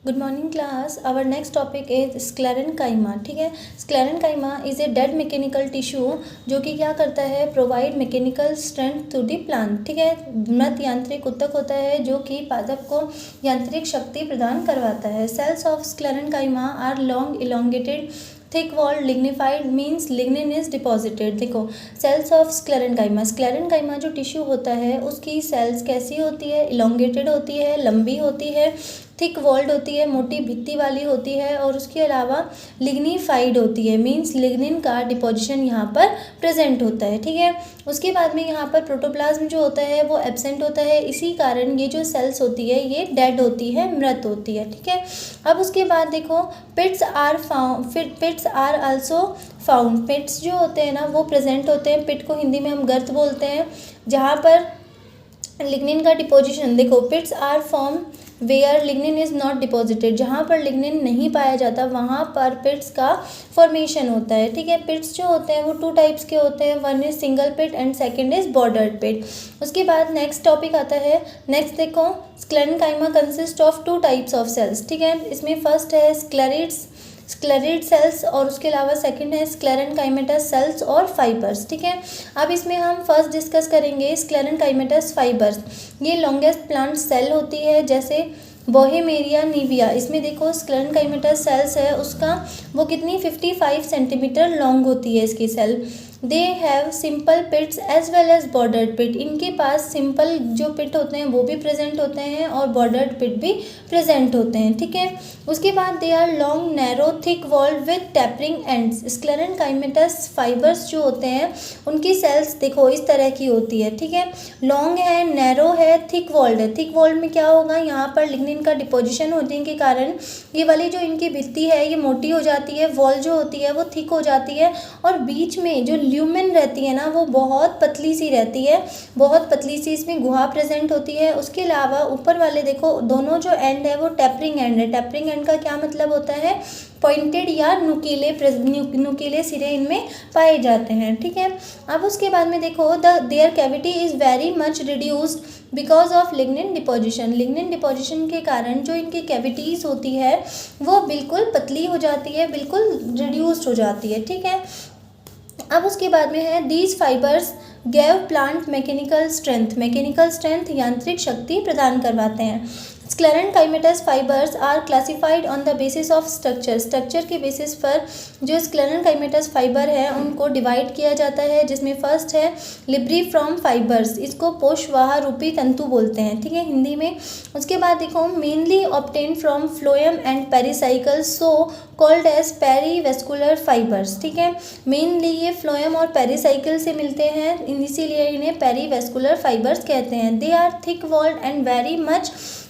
Good morning class. Our next topic is sclerenchyma. ठीक है, sclerenchyma is a dead mechanical tissue जो कि क्या करता है, provide mechanical strength to the plant. ठीक है, मृत यांत्रिक ऊतक होता है जो कि पादप को यांत्रिक शक्ति प्रदान करवाता है। Cells of sclerenchyma are long elongated thick wall lignified means lignin is deposited. देखो, सेल्स ऑफ स्क्लेरेनकाइमा जो टिश्यू होता है उसकी सेल्स कैसी होती है, इलोंगेटेड होती है, लंबी होती है, थिक वॉल्ड होती है, मोटी भित्ती वाली होती है, और उसके अलावा लिग्निफाइड होती है मीन्स लिग्निन का डिपोजिशन यहाँ पर प्रेजेंट होता है। ठीक है, उसके बाद में यहाँ पर प्रोटोप्लाज्म जो होता है वो एब्सेंट होता है, इसी कारण ये जो सेल्स होती है ये डेड होती है, मृत होती है। ठीक है, अब उसके बाद देखो पिट्स आर आल्सो फाउंड। पिट्स जो होते हैं ना वो प्रेजेंट होते हैं। पिट को हिंदी में हम गर्त बोलते हैं, जहाँ पर लिग्निन का डिपोजिशन, देखो pits are form where lignin is not deposited. जहाँ पर लिग्निन नहीं पाया जाता वहाँ पर पिट्स का फॉर्मेशन होता है। ठीक है, पिट्स जो होते हैं वो टू टाइप्स के होते हैं, one is single pit and second is bordered pit. उसके बाद नेक्स्ट टॉपिक आता है, नेक्स्ट देखो sclerenchyma consist of two types of cells. ठीक है, इसमें फर्स्ट है स्क्लेरिड सेल्स और उसके अलावा सेकंड है स्क्लेरेनकाइमेटस सेल्स और फाइबर्स। ठीक है, अब इसमें हम फर्स्ट डिस्कस करेंगे स्क्लेरेनकाइमेटस फाइबर्स। ये लॉन्गेस्ट प्लांट सेल होती है, जैसे बोहेमेरिया निविया। इसमें देखो स्क्लेरेनकाइमेटस सेल्स है उसका वो कितनी 55 सेंटीमीटर लॉन्ग होती है इसकी cell. They have simple pits as well as bordered pit. इनके पास सिंपल जो पिट होते हैं वो भी प्रेजेंट होते हैं और बॉर्डर्ड पिट भी प्रेजेंट होते हैं। ठीक है, उसके बाद they are long narrow thick walled with tapering ends. Sclerenchymatous fibres जो होते हैं उनकी सेल्स देखो इस तरह की होती है। ठीक है, लॉन्ग है, नैरो है, थिक वॉल्ड है। थिक वॉल्ड में क्या होगा, यहाँ पर लिग्निन का डिपोजिशन होने के कारण ये वाली जो इनकी भित्ती है ये मोटी हो जाती है, वॉल जो होती है वो थिक हो जाती है, और बीच में जो ल्यूमेन रहती है ना वो बहुत पतली सी रहती है, बहुत पतली सी इसमें गुहा प्रेजेंट होती है। उसके अलावा ऊपर वाले देखो दोनों जो एंड है वो टैपरिंग एंड है। टैपरिंग एंड का क्या मतलब होता है, पॉइंटेड या नुकीले सिरे इनमें पाए जाते हैं। ठीक है, अब उसके बाद में देखो their cavity is very much reduced because of lignin deposition. Lignin deposition के कारण जो इनकी कैविटीज़ होती है वो बिल्कुल पतली हो जाती है, बिल्कुल रिड्यूस्ड हो जाती है। ठीक है, अब उसके बाद में है these fibres gave plant mechanical strength यांत्रिक शक्ति प्रदान करवाते हैं। Sclerenchymatous fibres are classified on the basis of structure के बेसिस पर जो स्क्लेरेनकाइमेटस फाइबर है उनको डिवाइड किया जाता है, जिसमें फर्स्ट है लिब्रीफ्रॉम फाइबर्स। इसको पोषवाह रूपी तंतु बोलते हैं। ठीक है, हिंदी में। उसके बाद देखो mainly obtain from phloem and pericycle so called as perivascular fibres. ठीक है, मेनली ये फ्लोएम और पेरिसाइकिल से मिलते हैं, इसीलिए इन्हें पेरीवेस्कुलर फाइबर्स कहते हैं। They are thick walled and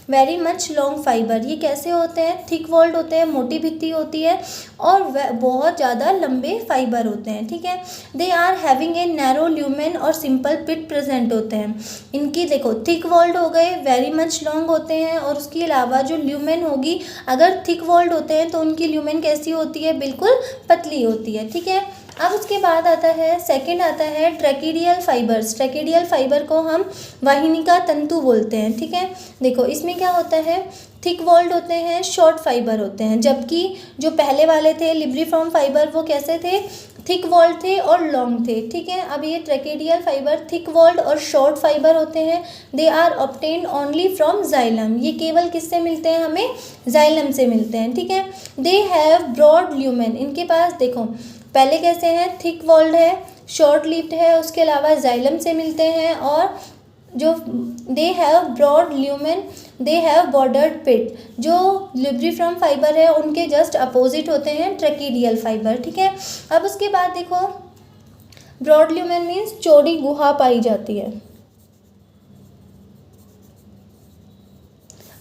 very much long fiber. ये कैसे होते हैं, थिक वॉल्ड होते हैं, मोटी भित्ती होती है और बहुत ज़्यादा लंबे फाइबर होते हैं। ठीक है, they are having a narrow lumen और सिंपल पिट प्रेजेंट होते हैं। इनकी देखो थिक वॉल्ड हो गए, वेरी मच लॉन्ग होते हैं, और उसके अलावा जो ल्यूमेन होगी, अगर थिक वॉल्ड होते हैं तो उनकी ल्यूमेन कैसी होती है, बिल्कुल पतली होती है। ठीक है, अब उसके बाद आता है सेकंड आता है ट्रैकिडियल फाइबर्स। ट्रैकिडियल फाइबर को हम वाहिनिका तंतु बोलते हैं। ठीक है, देखो इसमें क्या होता है, थिक वॉल्ड होते हैं, शॉर्ट फाइबर होते हैं, जबकि जो पहले वाले थे लिब्रीफ्रॉम फाइबर वो कैसे थे, थिक वॉल्ड थे और लॉन्ग थे। ठीक है, अब ये ट्रैकिडियल फाइबर थिक वॉल्ड और शॉर्ट फाइबर होते हैं। They are obtained only from xylem. ये केवल किससे मिलते हैं, हमें जाइलम से मिलते हैं। ठीक है, दे हैव ब्रॉड ल्यूमेन। इनके पास देखो पहले कैसे हैं, थिक वॉल्ड है, शॉर्ट लिव्ड है, उसके अलावा जाइलम से मिलते हैं, और जो they have broad lumen, they have bordered pit. जो लिब्रीफ्रॉम फाइबर है उनके जस्ट अपोजिट होते हैं ट्रैकिडियल फाइबर। ठीक है, अब उसके बाद देखो ब्रॉड ल्यूमेन मीन्स चौड़ी गुहा पाई जाती है।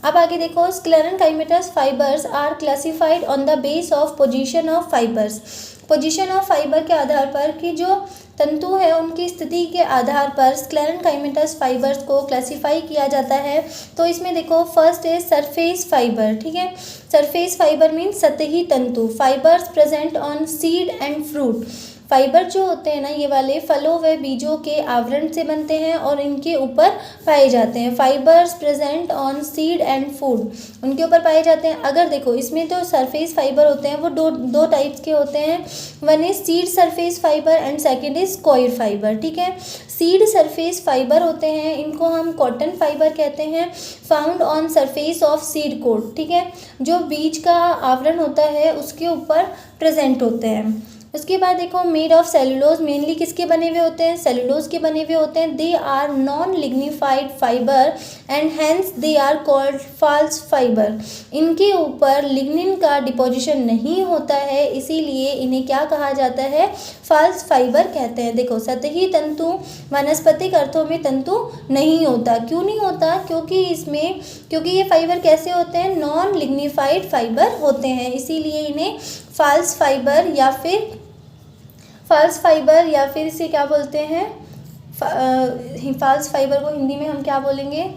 अब आगे देखो sclerenchymatous fibres are classified on the base of position of fibres. Position of fibre के आधार पर कि जो तंतु है उनकी स्थिति के आधार पर स्क्लेरेनकाइमेटस फाइबर्स को क्लासिफाई किया जाता है। तो इसमें देखो फर्स्ट है सरफेस फाइबर। ठीक है, सरफेस फाइबर मीन्स सतही तंतु। Fibres present on seed and fruit. Fibre जो होते हैं ना ये वाले फलों व बीजों के आवरण से बनते हैं और इनके ऊपर पाए जाते हैं। Fibres present on seed and food, उनके ऊपर पाए जाते हैं। अगर देखो इसमें तो सरफेस फाइबर होते हैं वो दो टाइप्स के होते हैं। One is seed surface fibre and second is coir fibre. ठीक है, सीड सरफेस फाइबर होते हैं, इनको हम कॉटन फाइबर कहते हैं, found on surface of seed coat. ठीक है, जो बीज का आवरण होता है उसके ऊपर प्रेजेंट होते हैं। उसके बाद देखो मेड ऑफ सेलुलोज, मेनली किसके बने हुए होते हैं, सेलुलोज के बने हुए होते हैं। They are non lignified fiber and hence they are called false fiber. इनके ऊपर लिग्निन का डिपोजिशन नहीं होता है, इसीलिए इन्हें क्या कहा जाता है, फाल्स फाइबर कहते हैं। देखो सतही तंतु वनस्पतिक अर्थों में तंतु नहीं होता। क्यों नहीं होता, क्योंकि ये फाइबर कैसे होते हैं, नॉन लिग्निफाइड फाइबर होते हैं, इसीलिए इन्हें फाल्स फाइबर या फिर इसे क्या बोलते हैं, फाल्स फाइबर को हिंदी में हम क्या बोलेंगे।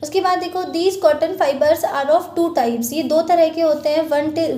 उसके बाद देखो these cotton fibers are of two types, ये दो तरह के होते हैं।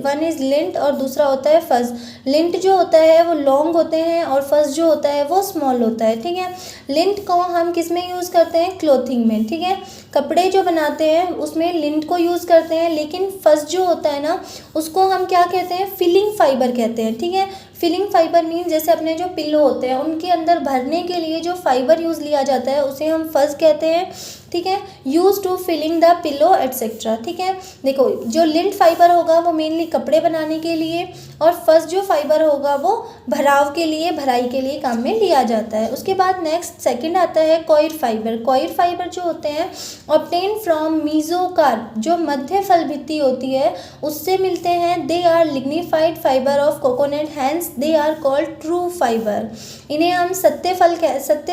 वन इज लिंट और दूसरा होता है फज। लिंट जो होता है वो लॉन्ग होते हैं और फज जो होता है वो स्मॉल होता है। ठीक है, लिंट को हम किस में यूज़ करते हैं, क्लोथिंग में। ठीक है, कपड़े जो बनाते हैं उसमें लिंट को यूज़ करते हैं, लेकिन फज जो होता है ना उसको हम क्या कहते हैं, फिलिंग फाइबर कहते हैं। ठीक है, फिलिंग फाइबर मीन जैसे अपने जो पिल्लो होते हैं उनके अंदर भरने के लिए जो फाइबर यूज़ लिया जाता है उसे हम फज कहते हैं। ठीक है, use to filling the pillow etcetera. ठीक है, देखो जो लिंट फाइबर होगा वो मेनली कपड़े बनाने के लिए और फज जो फाइबर होगा वो भराव के लिए, भराई के लिए काम में लिया जाता है। उसके बाद नेक्स्ट सेकंड आता है कॉयर फाइबर। कॉयर फाइबर जो होते हैं ऑब्टेन फ्रॉम मीजोकार्प, जो मध्य फल भित्ति होती है उससे मिलते हैं। They are lignified fiber of coconut, hence they are called true fiber. इन्हें हम सत्य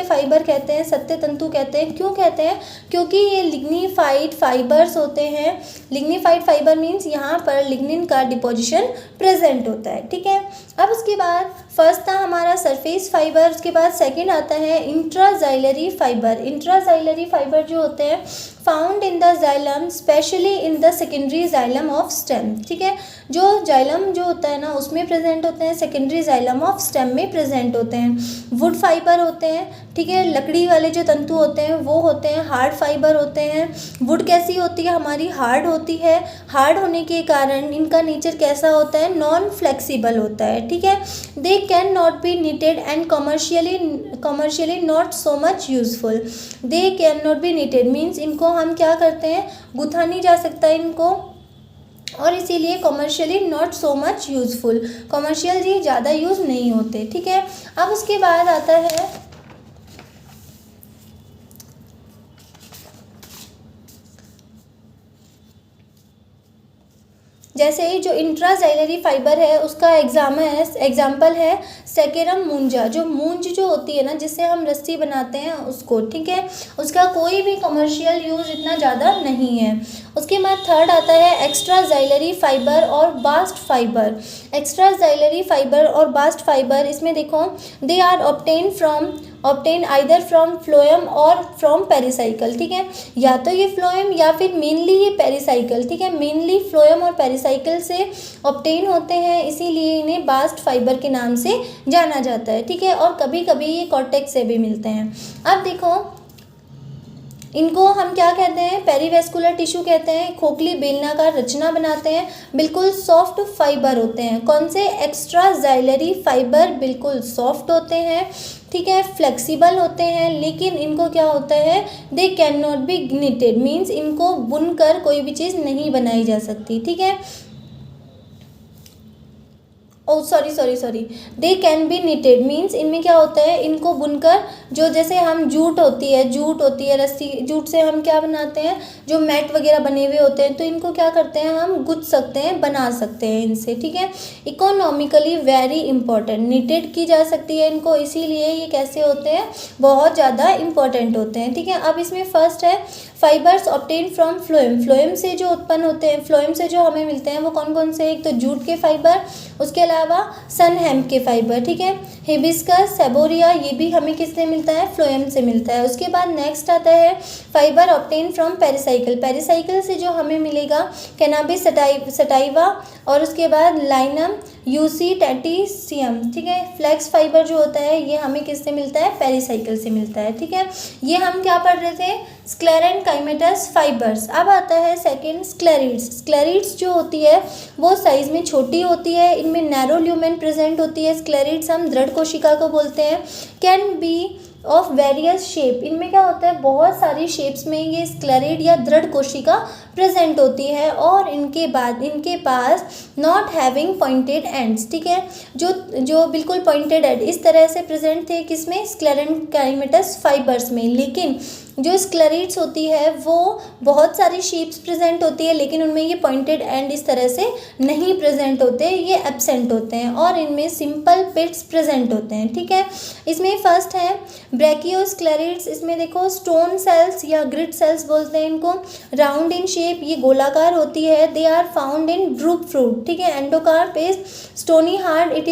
फाइबर कहते हैं, सत्य तंतु कहते हैं। क्यों कहते हैं, क्योंकि ये लिग्निफाइड फाइबर्स होते हैं। लिग्निफाइड फाइबर मीन्स यहाँ पर लिग्निन का डिपोजिशन प्रेजेंट होता है। ठीक है, अब उसके बाद फर्स्ट था हमारा सरफेस फाइबर, उसके बाद सेकंड आता है इंट्राजाइलरी फाइबर। इंट्राजाइलरी फाइबर जो होते हैं found in the xylem, specially in the secondary xylem of stem. ठीक है, जो जाइलम जो होता है ना उसमें प्रेजेंट होते हैं, सेकेंडरी जाइलम ऑफ स्टेम में प्रेजेंट होते हैं। वुड फाइबर होते हैं। ठीक है, लकड़ी वाले जो तंतु होते हैं वो होते हैं। हार्ड फाइबर होते हैं। वुड कैसी होती है, हमारी हार्ड होती है। हार्ड होने के कारण इनका नेचर कैसा होता है, नॉन फ्लेक्सिबल होता है। ठीक है, they can not be knitted and commercially not so much useful. They can not be knitted means इनको हम क्या करते हैं, गुथा नहीं जा सकता इनको, और इसीलिए commercially not so much useful, commercial जी ज़्यादा यूज़ नहीं होते। ठीक है, अब उसके बाद आता है जैसे ही जो इंट्राजाइलरी फाइबर है उसका एग्जाम्पल है सेकेरम मूंजा। जो मूंज जो होती है ना जिससे हम रस्सी बनाते हैं उसको। ठीक है, उसका कोई भी कमर्शियल यूज़ इतना ज़्यादा नहीं है। उसके बाद थर्ड आता है एक्स्ट्राजाइलरी फाइबर और बास्ट फाइबर। एक्स्ट्राजाइलरी फाइबर और बास्ट फाइबर, इसमें देखो they are obtain either from phloem और फ्रॉम पेरिसाइकल। ठीक है, या तो ये फ्लोएम या फिर मेनली ये पेरिसाइकल। ठीक है, मेनली फ्लोएम और पेरिसाइकल से ऑब्टेन होते हैं, इसीलिए इन्हें बास्ट फाइबर के नाम से जाना जाता है। ठीक है, और कभी कभी ये कॉर्टेक्स से भी मिलते हैं। अब देखो इनको हम क्या कहते हैं, पेरीवेस्कुलर टिश्यू कहते हैं। खोखली बेलनाकार रचना बनाते हैं, बिल्कुल सॉफ्ट फाइबर होते हैं। कौन से, एक्स्ट्राजाइलरी फाइबर बिल्कुल सॉफ्ट होते हैं। ठीक है, फ्लेक्सिबल होते हैं, लेकिन इनको क्या होता है, they can not be knitted means इनको बुनकर कोई भी चीज़ नहीं बनाई जा सकती। ठीक है, sorry they can be knitted means इनमें क्या होता है, इनको बुनकर, जो जैसे हम जूट होती है रस्सी, जूट से हम क्या बनाते हैं, जो मैट वगैरह बने हुए होते हैं, तो इनको क्या करते हैं, हम गुथ सकते हैं, बना सकते हैं इनसे। ठीक है, इकोनॉमिकली वेरी इंपॉर्टेंट, knitted की जा सकती है इनको, इसीलिए ये कैसे होते हैं, बहुत ज़्यादा इंपॉर्टेंट होते हैं। ठीक है, अब इसमें फर्स्ट है fibres obtain from phloem. Phloem से जो उत्पन्न होते हैं, फ्लोएम से जो हमें मिलते हैं वो कौन कौन से, एक तो जूट के फाइबर, उसके अलावा अलावा सन हेम्प के फाइबर, ठीक है। हिबिस्कस, सेबोरिया, ये भी हमें किससे मिलता है, फ्लोएम से मिलता है। उसके बाद नेक्स्ट आता है fibre obtain from pericycle. Pericycle से जो हमें मिलेगा कैनाबिस सटाइवा, और उसके बाद लाइनम यूसीटेटिसियम, ठीक है। फ्लैक्स फाइबर जो होता है ये हमें किससे मिलता है, पेरिसाइकिल से मिलता है, ठीक है। ये हम क्या पढ़ रहे थे, स्क्लेरेनकाइमेटस फाइबर्स। अब आता है सेकेंड स्क्लेरिड्स। स्क्लेरिड्स जो होती है वो साइज में छोटी होती है, इनमें नैरो ल्यूमेन प्रेजेंट होती है। स्क्लेरिड्स हम दृढ़ कोशिका को बोलते हैं। Can be of various shape, इनमें क्या होता है, बहुत सारी शेप्स में ये स्क्लेरिड या दृढ़ कोशिका प्रेजेंट होती है, और इनके पास नॉट हैविंग पॉइंटेड एंड्स, ठीक है। जो बिल्कुल पॉइंटेड एंड इस तरह से प्रेजेंट थे किसमें, स्क्लेरेनकाइमेटस फाइबर्स में। लेकिन जो स्क्लेरिड्स होती है वो बहुत सारी शेप्स प्रेजेंट होती है, लेकिन उनमें ये पॉइंटेड एंड इस तरह से नहीं प्रेजेंट होते, ये एब्सेंट होते हैं, और इनमें सिंपल पिट्स प्रेजेंट होते हैं, ठीक है। इसमें फर्स्ट है ब्रैकियोस्क्लेरिड्स। इसमें देखो स्टोन सेल्स या ग्रिड सेल्स बोलते हैं इनको, राउंड इन शेप, ये गोलाकार होती है। They are found in drupe fruit, ठीक है। Endocarp is stony hard, it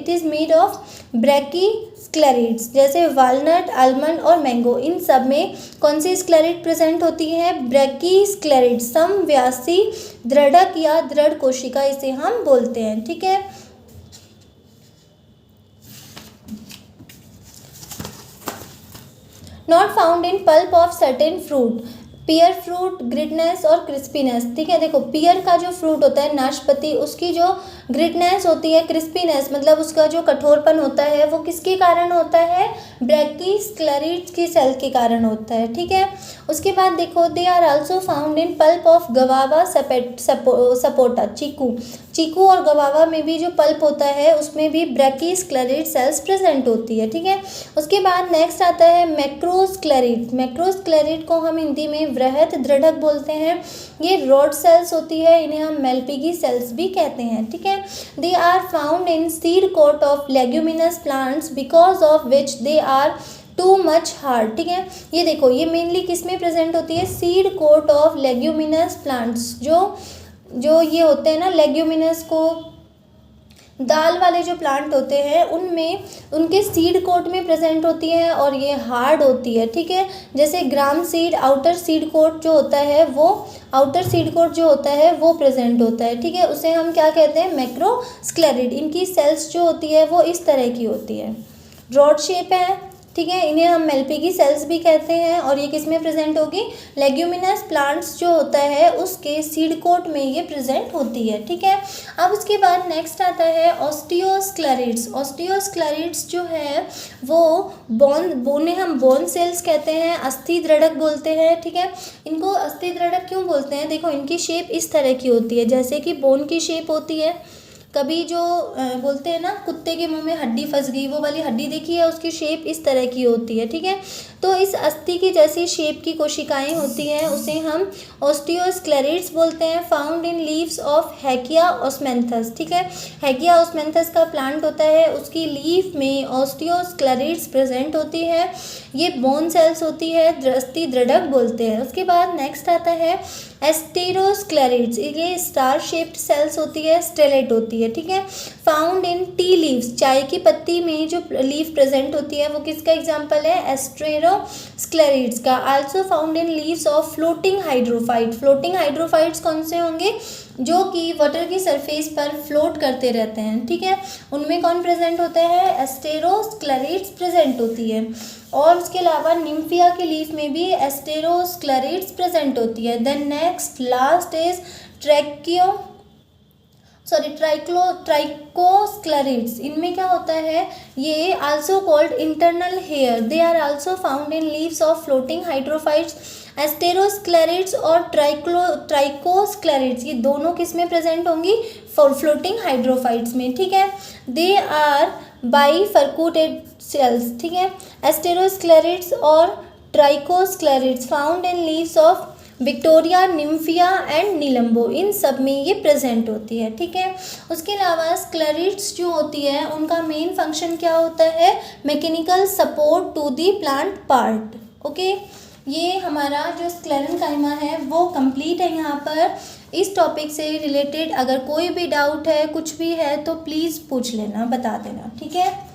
is made of brachysclereids, जैसे वालनट, आलमंड और मैंगो, इन सब में कौन सी स्क्लेरिड प्रेजेंट होती है, ब्रैकिस्क्लेरिड। समव्यासी दृढ़क या दृढ़ कोशिका इसे हम बोलते हैं, ठीक है। Not found in pulp of certain fruit, pear fruit, grittiness और क्रिस्पीनेस, ठीक है। देखो पियर का जो फ्रूट होता है नाशपाती, उसकी जो ग्रिटनेस होती है, क्रिस्पीनेस मतलब उसका जो कठोरपन होता है वो किसके कारण होता है, ब्रैकिस्क्लेरिड्स की सेल के कारण होता है, ठीक है। उसके बाद देखो they are also found in pulp of guava sapota, चीकू और गवावा में भी जो पल्प होता है उसमें भी ब्रैकिस्क्लेरिड सेल्स प्रेजेंट होती है, ठीक है। उसके बाद नेक्स्ट आता है मैक्रोस्क्लेरिड। मैक्रोस्क्लेरिड को हम हिंदी में वृहत दृढ़क बोलते हैं। ये रॉड सेल्स होती है, इन्हें हम मेल्पिगी सेल्स भी कहते हैं, ठीक है। They are found in seed coat of leguminous plants because of which they are too much hard, ठीक है। ये देखो ये मेनली किस में प्रेजेंट होती है, seed coat of leguminous plants, जो ये होते हैं ना लेग्यूमिनस को दाल वाले जो प्लांट होते हैं उनमें उनके सीड कोट में प्रेजेंट होती है, और ये हार्ड होती है, ठीक है। जैसे gram seed outer seed coat जो होता है वो प्रेजेंट होता है, ठीक है। उसे हम क्या कहते हैं, मैक्रोस्क्लेरिड। इनकी सेल्स जो होती है वो इस तरह की होती है, रॉड शेप है, ठीक है। इन्हें हम मेल्पिगी सेल्स भी कहते हैं, और ये किस में प्रेजेंट होगी, लेग्यूमिनस प्लांट्स जो होता है उसके सीड कोट में ये प्रेजेंट होती है, ठीक है। अब उसके बाद नेक्स्ट आता है ऑस्टियोस्क्लेरिड्स। ऑस्टियोस्क्लेरिड्स जो है वो बोने हम बोन सेल्स कहते हैं, अस्थि दृढ़क बोलते हैं, ठीक है। इनको अस्थि दृढ़क क्यों बोलते हैं, देखो इनकी शेप इस तरह की होती है, जैसे कि बोन की शेप होती है। कभी जो बोलते हैं ना कुत्ते के मुंह में हड्डी फंस गई, वो वाली हड्डी देखी है, उसकी शेप इस तरह की होती है, ठीक है। तो इस अस्थि की जैसी शेप की कोशिकाएं होती हैं उसे हम ऑस्टियोस्क्लेरिड्स बोलते हैं। फाउंड इन लीव्स ऑफ हैकिया ऑस्मेंथस, ठीक है। हैकिया ऑस्मेंथस का प्लांट होता है, उसकी लीफ में ऑस्टियोस्क्लेरिड्स प्रेजेंट होती है। ये बोन सेल्स होती है, अस्थि दृढ़क बोलते हैं। उसके बाद नेक्स्ट आता है एस्टेरोस्क्लेरिड्स। ये स्टार शेप्ड सेल्स होती है, स्टेलेट होती है, ठीक है। फाउंड इन टी लीव्स, चाय की पत्ती में जो लीफ प्रेजेंट होती है वो किसका एग्जांपल है, एस्टेरोस्क्लेरिड्स का। Also found in leaves of floating hydrophyte. Floating hydrophytes कौन से होंगे, जो कि वाटर की सरफेस पर फ्लोट करते रहते हैं, ठीक है। उनमें कौन प्रेजेंट होता है, एस्टेरोस्क्लेरिड्स प्रेजेंट होती है। और उसके अलावा निम्फिया की लीफ में भी एस्टेरोस्क्लेरिड्स प्रेजेंट होती है। Then next last is trichosclereids. इनमें क्या होता है, ये also called internal hair, they are also found in leaves of floating hydrophytes. Astrosclereids और ट्राइकोस्क्लेरिड्स ये दोनों किस में प्रेजेंट होंगी, फ्लोटिंग हाइड्रोफाइट्स में, ठीक है। दे आर बाइफरक्यूटेड सेल्स, ठीक है। एस्टेरोस्क्लेरिड्स और trichosclereids found in leaves of Victoria, Nymphaea and Nelumbo, इन सब में ये प्रेजेंट होती है, ठीक है। उसके अलावा स्क्लेरिड्स जो होती है उनका मेन फंक्शन क्या होता है, mechanical support to the plant part, okay. ये हमारा जो स्क्लेरेंकाइमा है वो कंप्लीट है। यहाँ पर इस टॉपिक से रिलेटेड अगर कोई भी डाउट है, कुछ भी है, तो प्लीज़ पूछ लेना, बता देना, ठीक है।